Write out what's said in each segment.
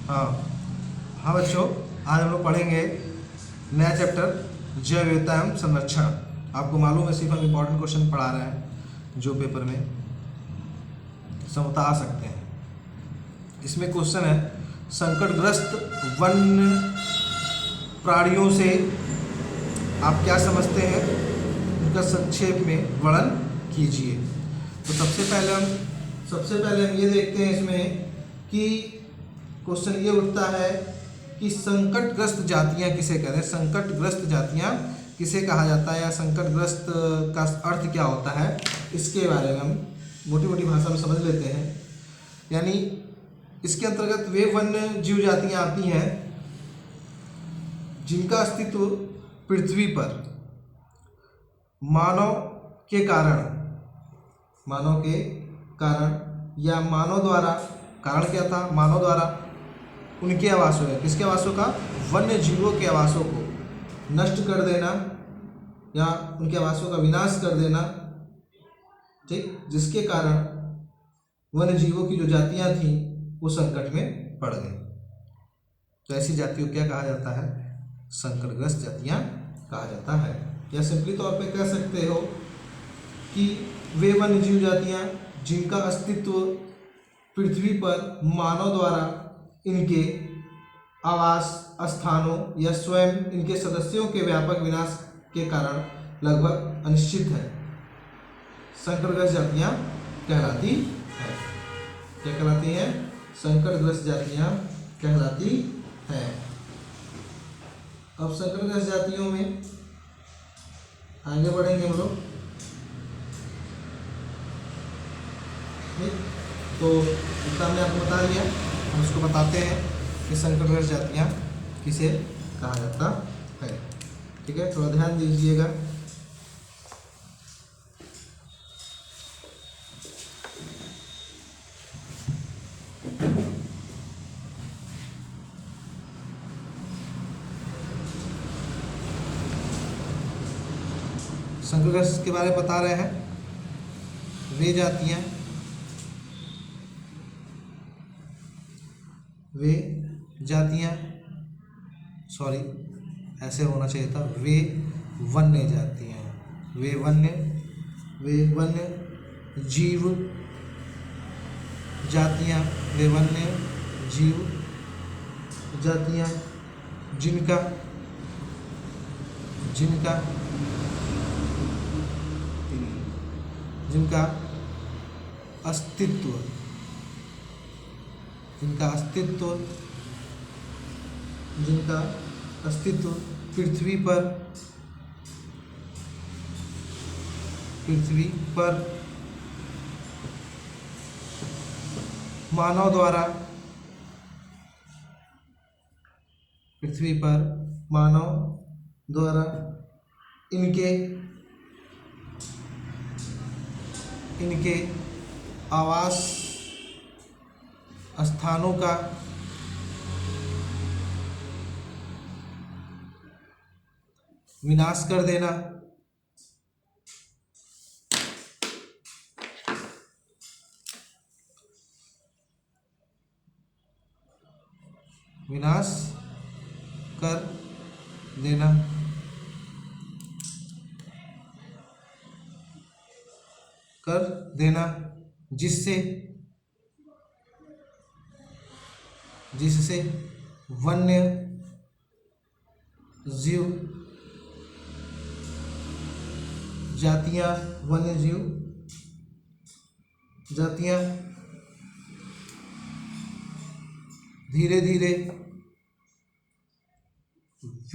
हाँ हाँ बच्चों, आज हम लोग पढ़ेंगे नया चैप्टर जैव विविधता एवं संरक्षण। आपको मालूम है सिर्फ हम इम्पोर्टेंट क्वेश्चन पढ़ा रहे हैं जो पेपर में समता आ सकते हैं। इसमें क्वेश्चन है, संकटग्रस्त वन्य प्राणियों से आप क्या समझते हैं, उनका संक्षेप में वर्णन कीजिए। तो सबसे पहले हम ये देखते हैं इसमें कि क्वेश्चन ये उठता है कि संकटग्रस्त जातियां किसे कहते हैं, संकटग्रस्त जातियां किसे कहा जाता है या संकटग्रस्त का अर्थ क्या होता है, इसके बारे में हम मोटी मोटी भाषा में समझ लेते हैं। यानी इसके अंतर्गत वे वन्य जीव जातियां आती हैं जिनका अस्तित्व पृथ्वी पर मानव के कारण या मानव द्वारा, कारण क्या था, मानव द्वारा उनके आवासों है, किसके आवासों का, वन्य जीवों के आवासों को नष्ट कर देना या उनके आवासों का विनाश कर देना, ठीक, जिसके कारण वन्य जीवों की जो जातियां थी वो संकट में पड़ गई। तो ऐसी जातियों क्या कहा जाता है, संकटग्रस्त जातियां कहा जाता है। या सिंपली तौर पे कह सकते हो कि वे वन्य जीव जातियां जिनका अस्तित्व पृथ्वी पर मानव द्वारा इनके आवास स्थानों या स्वयं इनके सदस्यों के व्यापक विनाश के कारण लगभग अनिश्चित है, संकटग्रस्त जातियां कहलाती हैं। क्या कहलाती हैं, संकटग्रस्त जातियां कहलाती हैं। अब संकटग्रस्त जातियों में आगे बढ़ेंगे हम लोग। तो इतना हमने आपको बता दिया, हम इसको बताते हैं कि संकटग्रस्त जातियां किसे कहा जाता है। ठीक है, थोड़ा ध्यान दीजिएगा। संकटग्रस्त के बारे में बता रहे हैं, वे जातियां सॉरी ऐसे होना चाहिए था, वे वन्य जातियां, वे वन्य जीव जातियां, वे वन्य जीव जातियां जिनका अस्तित्व पृथ्वी पर मानव द्वारा इनके आवास स्थानों का विनाश कर देना, जिससे वन्य जीव जातियां धीरे धीरे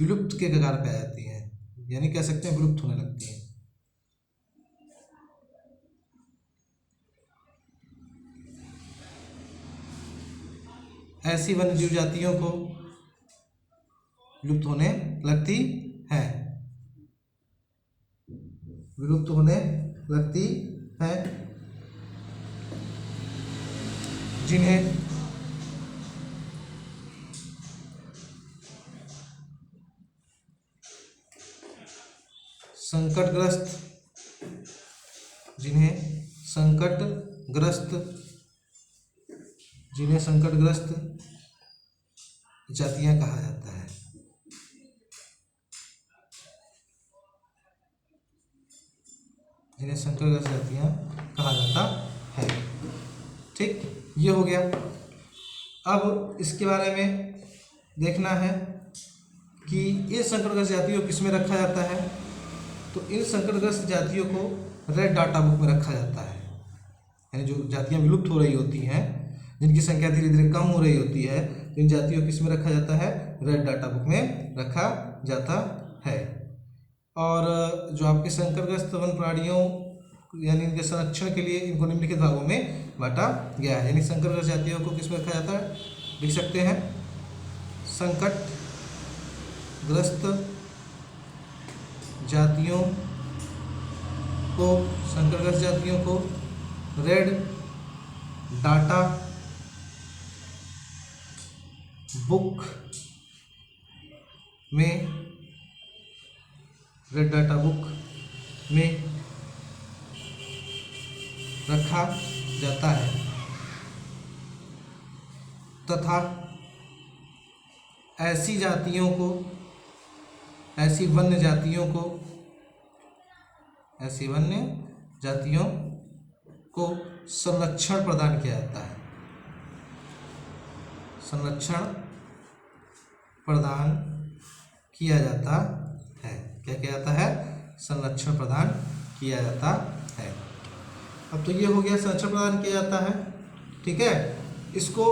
विलुप्त के कगार पे आ जाती हैं, यानी कह सकते हैं विलुप्त होने लगती हैं। ऐसी वन्य जीव जातियों को विलुप्त होने लगती है, जिन्हें संकटग्रस्त जातियां कहा जाता है। जिन्हें संकरग्रस्त जातियां कहा जाता है। ठीक, ये हो गया। अब इसके बारे में देखना है कि ये संकटग्रस्त जातियों को किस में रखा जाता है। तो इन संकटग्रस्त जातियों को रेड डाटा बुक में रखा जाता है, यानी जो जातियां विलुप्त हो रही होती हैं, जिनकी संख्या धीरे धीरे कम हो रही होती है, तो इन जातियों को किस में रखा जाता है, रेड डाटा बुक में रखा जाता है। और जो आपके संकटग्रस्त वन प्राणियों यानी इनके संरक्षण के लिए इनको निम्नलिखित भागों में बांटा गया है। यानी संकटग्रस्त जातियों को किस में रखा जाता है, लिख सकते हैं, संकटग्रस्त जातियों को रेड डाटा बुक में रखा जाता है तथा ऐसी वन्य जातियों को संरक्षण प्रदान किया जाता है। क्या किया जाता है, संरक्षण प्रदान किया जाता है। अब तो ये हो गया, संरक्षण प्रदान किया जाता है। ठीक है, इसको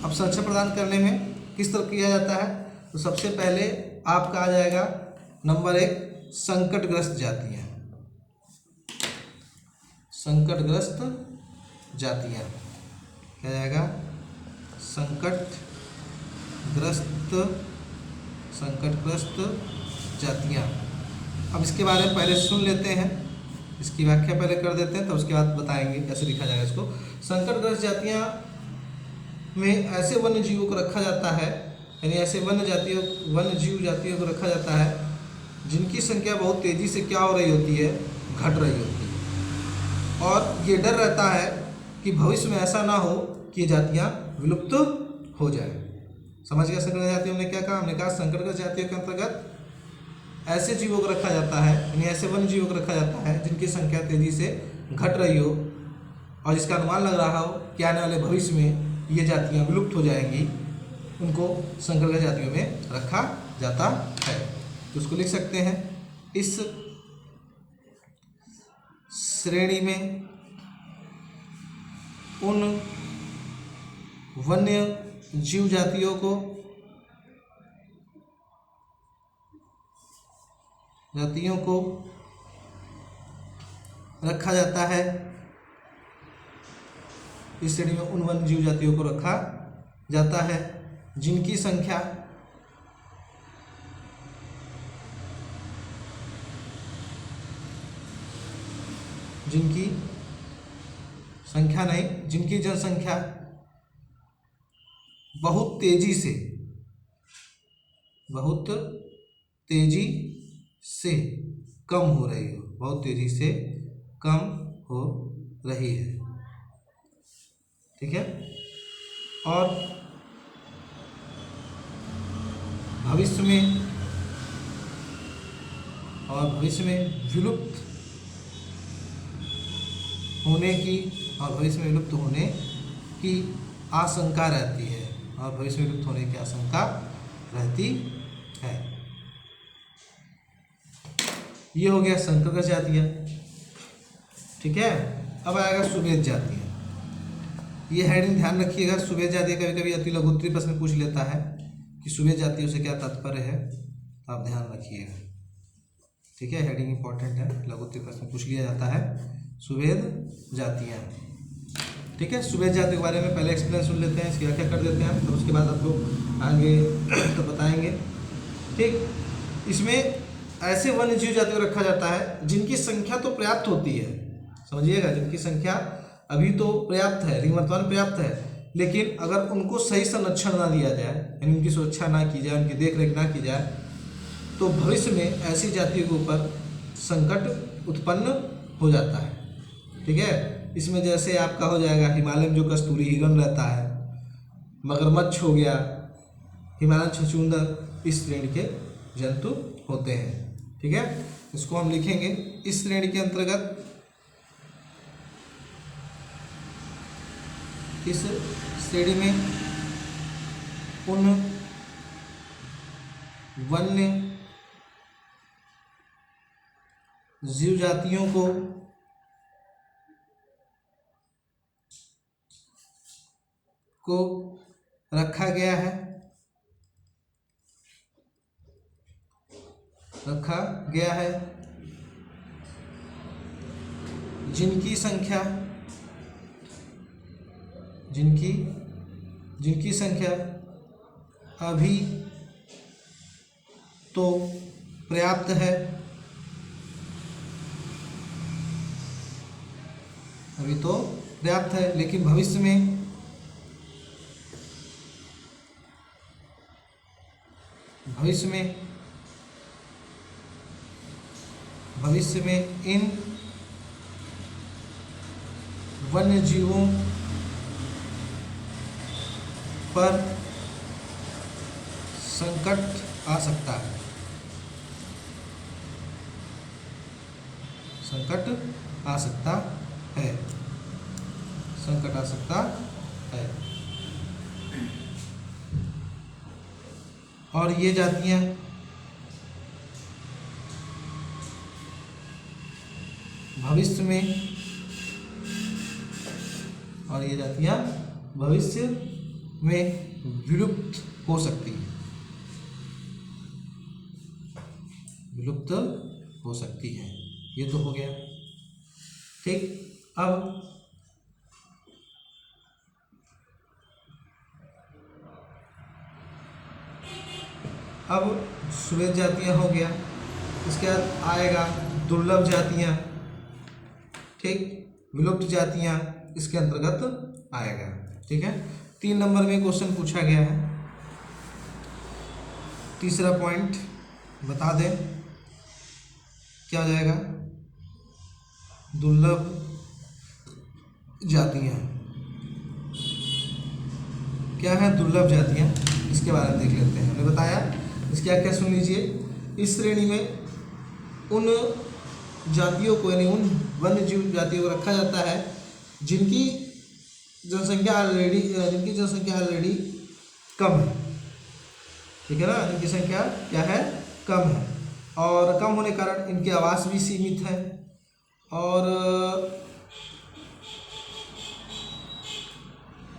अब संरक्षण प्रदान करने में किस तरह किया जाता है, तो सबसे पहले आपका आ जाएगा नंबर 1 संकटग्रस्त जातियां। क्या जाएगा, संकटग्रस्त जातियां। अब इसके बारे में पहले सुन लेते हैं, इसकी व्याख्या पहले कर देते हैं, तो उसके बाद बताएंगे कैसे लिखा जाएगा इसको। संकटग्रस्त जातियां में ऐसे वन्य जीवों को रखा जाता है, यानी ऐसे वन्य जीव जातियों को रखा जाता है जिनकी संख्या बहुत तेजी से क्या हो रही होती है, घट रही होती है, और ये डर रहता है कि भविष्य में ऐसा ना हो कि ये जातियां विलुप्त हो जाए। समझ गया संकटग्रस्त जातियों ने क्या कहा, हमने कहा संकटग्रस्त जातियों के अंतर्गत ऐसे जीवों को रखा जाता है, यानी ऐसे वन्य जीवों को रखा जाता है जिनकी संख्या तेजी से घट रही हो और जिसका अनुमान लग रहा हो कि आने वाले भविष्य में ये जातियां विलुप्त हो जाएंगी, उनको संकटग्रस्त जातियों में रखा जाता है। तो उसको लिख सकते हैं, इस श्रेणी में उन वन्य जीव जातियों को रखा जाता है, इस श्रेणी में उन वन्य जीव जातियों को रखा जाता है जिनकी संख्या जिनकी जनसंख्या बहुत तेजी से कम हो रही है। ठीक है, और भविष्य में विलुप्त होने की आशंका रहती है, ये हो गया संकटग्रस्त जातियां। ठीक है, अब आएगा सुवेद जातियां। ये हेडिंग ध्यान रखिएगा, सुवेद जातियां कभी कभी अति लघुत्तरीय प्रश्न पूछ लेता है कि सुवेद जातियों से क्या तात्पर्य है, तो आप ध्यान रखिएगा। ठीक है, हेडिंग इंपॉर्टेंट है, लघुत्तरीय प्रश्न पूछ लिया जाता है सुवेद जातियां। ठीक है, सुवेद जाति के बारे में पहले एक्सप्लेन सुन लेते हैं, इसकी व्याख्या कर देते हैं, तो उसके बाद आप लोग आगे तो बताएंगे। ठीक, इसमें ऐसे वन्य जीव जाति को रखा जाता है जिनकी संख्या तो पर्याप्त होती है, समझिएगा, जिनकी संख्या अभी तो पर्याप्त है, वर्तमान पर्याप्त है, लेकिन अगर उनको सही संरक्षण ना दिया जाए, यानी उनकी सुरक्षा ना की जाए, उनकी देखरेख ना की जाए, तो भविष्य में ऐसी जातियों के ऊपर संकट उत्पन्न हो जाता है। ठीक है, इसमें जैसे आपका हो जाएगा हिमालय में जो कस्तूरी हिरण रहता है, मगरमच्छ हो गया, हिमालयन छछूंदर इस श्रेणी के जंतु होते हैं। ठीक है, इसको हम लिखेंगे। इस श्रेणी के अंतर्गत इस श्रेणी में उन वन्य जीव जातियों को रखा गया है जिनकी संख्या अभी तो पर्याप्त है, लेकिन भविष्य में इन वन्य जीवों पर संकट आ सकता है। और ये जातियां भविष्य में विलुप्त हो सकती है। ये तो हो गया। ठीक, अब श्वेत जातियां हो गया। इसके बाद आएगा दुर्लभ जातियां। ठीक, विलुप्त जातियां इसके अंतर्गत आएगा। ठीक है, 3 नंबर में क्वेश्चन पूछा गया है। तीसरा पॉइंट बता दें, क्या हो जाएगा? दुर्लभ जातियां। क्या है दुर्लभ जातियां? इसके बारे में देख लेते हैं। हमने बताया इसकी क्या सुन लीजिए। इस श्रेणी में उन जातियों को, यानी उन वन्य जीव जातियों को रखा जाता है जिनकी जनसंख्या ऑलरेडी कम है। ठीक है ना, इनकी संख्या क्या है? कम है, और कम होने के कारण इनके आवास भी सीमित है। और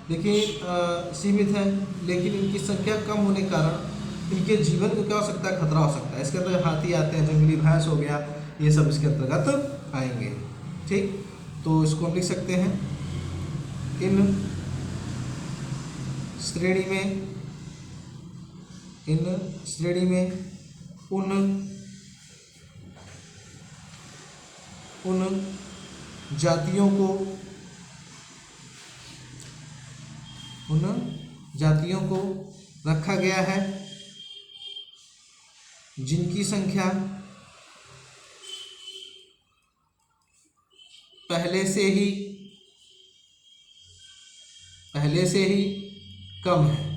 देखिए सीमित है, लेकिन इनकी संख्या कम होने के कारण इनके जीवन को क्या हो सकता है? खतरा हो सकता है। इसके अंदर हाथी आते हैं, जंगली भैंस हो गया, ये सब इसके अंतर्गत आएंगे। ठीक, तो इसको हम लिख सकते हैं, इन श्रेणी में उन जातियों को रखा गया है जिनकी संख्या पहले से ही कम है।